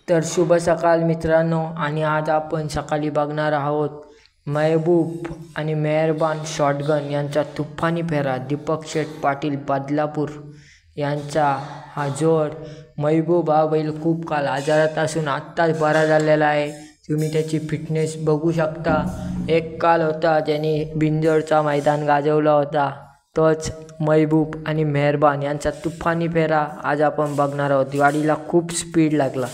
तर शुभ सकाळ मित्रांनो, आणि आज आपण सकाळी बघणार आहोत महबूब आणि मेहरबान शॉटगन यांचा तुफानी फेरा. दीपक शेठ पाटील बदलापूर यांचा हा जोड. महबूब हा बैल खूप काल आजारात असून आत्ताच बरा झालेला आहे. तुम्ही त्याची फिटनेस बघू शकता. एक काल होता ज्याने बिंजोडचा मैदान गाजवला होता. तोच महबूब आणि मेहरबान यांचा तुफानी फेरा आज आपण बघणार आहोत. गाडीला खूप स्पीड लागला.